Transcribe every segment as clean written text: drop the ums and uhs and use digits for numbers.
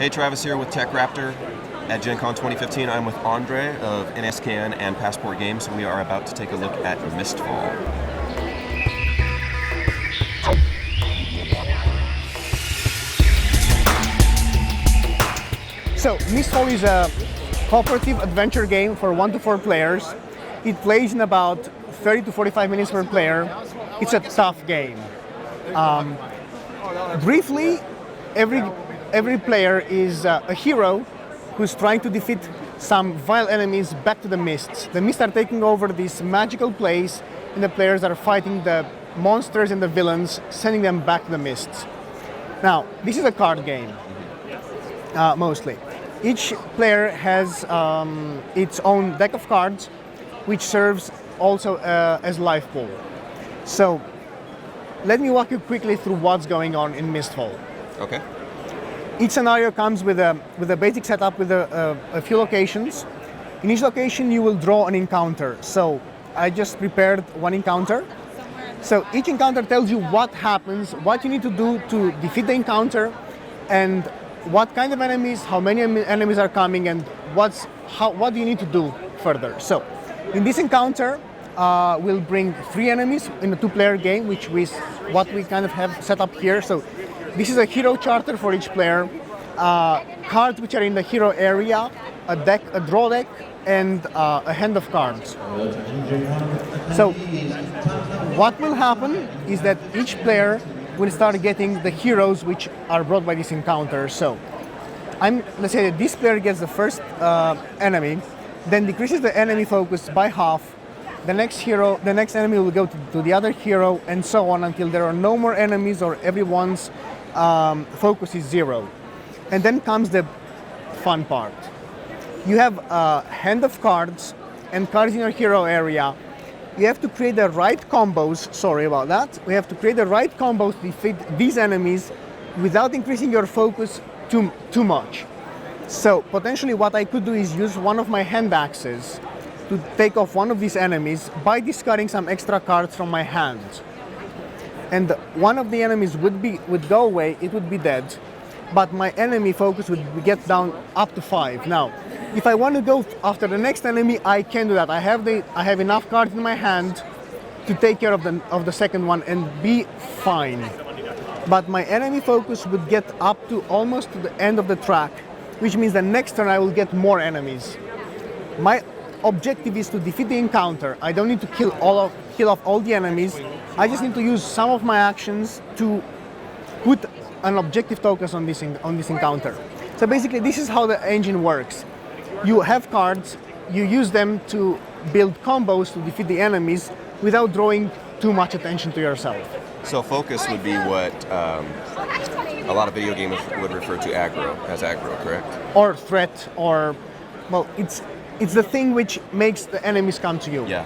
Hey, Travis here with TechRaptor at GenCon 2015. I'm with Andrei of NSKN and Passport Games. We are about to take a look at Mistfall. So, Mistfall is a cooperative adventure game for 1 to 4 players. It plays in about 30 to 45 minutes per player. It's a tough game. Briefly, every player is a hero who's trying to defeat some vile enemies back to the mists. The mists are taking over this magical place, and the players are fighting the monsters and the villains, sending them back to the mists. Now, this is a card game, mostly. Each player has its own deck of cards, which serves also as life pool. So, let me walk you quickly through what's going on in Mistfall. Okay. Each scenario comes with a basic setup with a few locations. In each location, you will draw an encounter. So, I just prepared one encounter. So, each encounter tells you what happens, what you need to do to defeat the encounter, and what kind of enemies, how many enemies are coming, and what do you need to do further. So, in this encounter, we'll bring 3 enemies in a 2-player game, which is what we kind of have set up here. So, this is a hero charter for each player, cards which are in the hero area, a draw deck, and a hand of cards. So, what will happen is that each player will start getting the heroes which are brought by this encounter. So, let's say that this player gets the first enemy, then decreases the enemy focus by half. The next enemy will go to the other hero, and so on until there are no more enemies or everyone's focus is 0. And then comes the fun part. You have a hand of cards and cards in your hero area. You have to create the right combos, sorry about that. We have to create the right combos to defeat these enemies without increasing your focus too much. So potentially what I could do is use one of my hand axes to take off one of these enemies by discarding some extra cards from my hand. And one of the enemies would go away, it would be dead, but my enemy focus would get down up to 5. Now, if I want to go after the next enemy, I can do that. I have enough cards in my hand to take care of the second one and be fine. But my enemy focus would get up to almost to the end of the track, which means the next turn I will get more enemies. My objective is to defeat the encounter. I don't need to kill off all the enemies. I just need to use some of my actions to put an objective focus on this encounter. So basically, this is how the engine works. You have cards, you use them to build combos to defeat the enemies without drawing too much attention to yourself. So focus would be what a lot of video gamers would refer to as aggro, correct? Or threat, or, well, it's the thing which makes the enemies come to you. Yeah.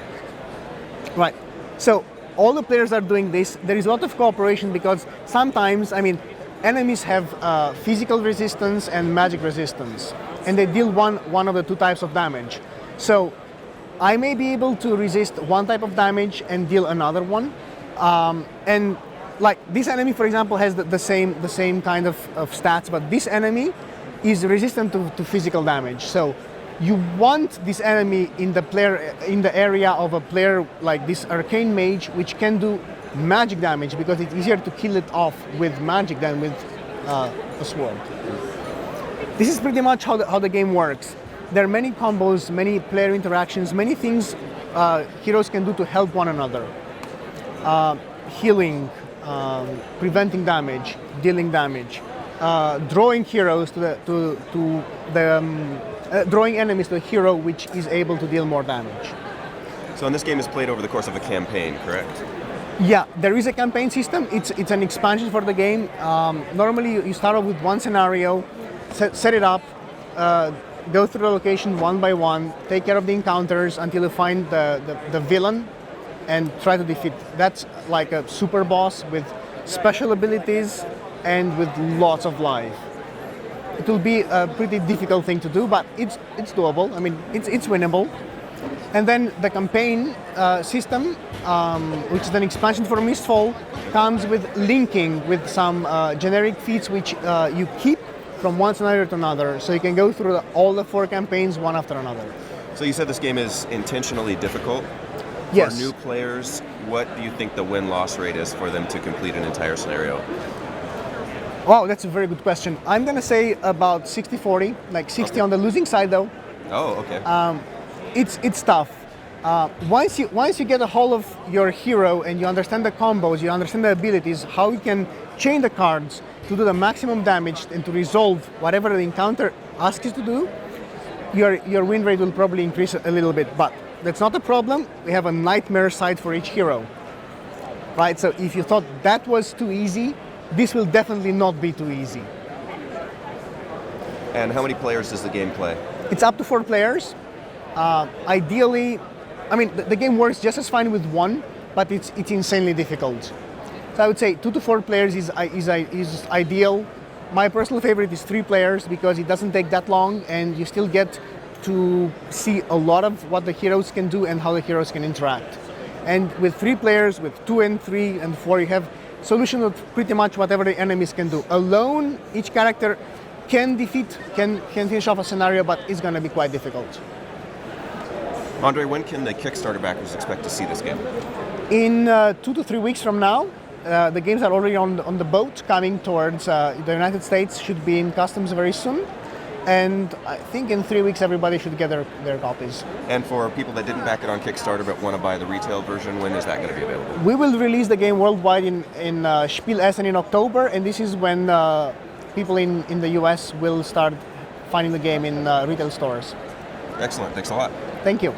Right. So all the players are doing this. There is a lot of cooperation because sometimes, enemies have physical resistance and magic resistance, and they deal one of the 2 types of damage. So I may be able to resist one type of damage and deal another one. And like this enemy, for example, has the same kind of stats, but this enemy is resistant to physical damage. So you want this enemy in the area of a player like this arcane mage, which can do magic damage because it's easier to kill it off with magic than with a sword. This is pretty much how the game works. There are many combos, many player interactions, many things heroes can do to help one another. Healing, preventing damage, dealing damage, drawing heroes drawing enemies to a hero which is able to deal more damage. So this game is played over the course of a campaign, correct? Yeah, there is a campaign system. It's an expansion for the game. Normally you start off with one scenario, set it up, go through the location one by one, take care of the encounters until you find the villain and try to defeat. That's like a super boss with special abilities and with lots of life. It will be a pretty difficult thing to do, but it's doable. It's winnable. And then the campaign system, which is an expansion for Mistfall, comes with linking with some generic feats which you keep from one scenario to another. So you can go through all the 4 campaigns one after another. So you said this game is intentionally difficult. Yes. For new players, what do you think the win-loss rate is for them to complete an entire scenario? Wow, that's a very good question. I'm going to say about 60-40, like 60 on the losing side though. Oh, okay. It's tough. Once you get a hold of your hero and you understand the combos, you understand the abilities, how you can chain the cards to do the maximum damage and to resolve whatever the encounter asks you to do, your win rate will probably increase a little bit. But that's not a problem. We have a nightmare side for each hero, right? So if you thought that was too easy, this will definitely not be too easy. And how many players does the game play? It's up to 4 players. Ideally, I mean, the game works just as fine with 1, but it's insanely difficult. So I would say 2 to 4 players is ideal. My personal favorite is 3 players because it doesn't take that long and you still get to see a lot of what the heroes can do and how the heroes can interact. And with 3 players, with 2 and 3 and 4, you have solution of pretty much whatever the enemies can do. Alone, each character can finish off a scenario, but it's going to be quite difficult. Andrei, when can the Kickstarter backers expect to see this game? In 2 to 3 weeks from now, the games are already on the boat coming towards the United States, should be in customs very soon. And I think in 3 weeks everybody should get their copies. And for people that didn't back it on Kickstarter but want to buy the retail version, when is that going to be available? We will release the game worldwide in Spiel Essen in October, and this is when people in the US will start finding the game in retail stores. Excellent. Thanks a lot. Thank you.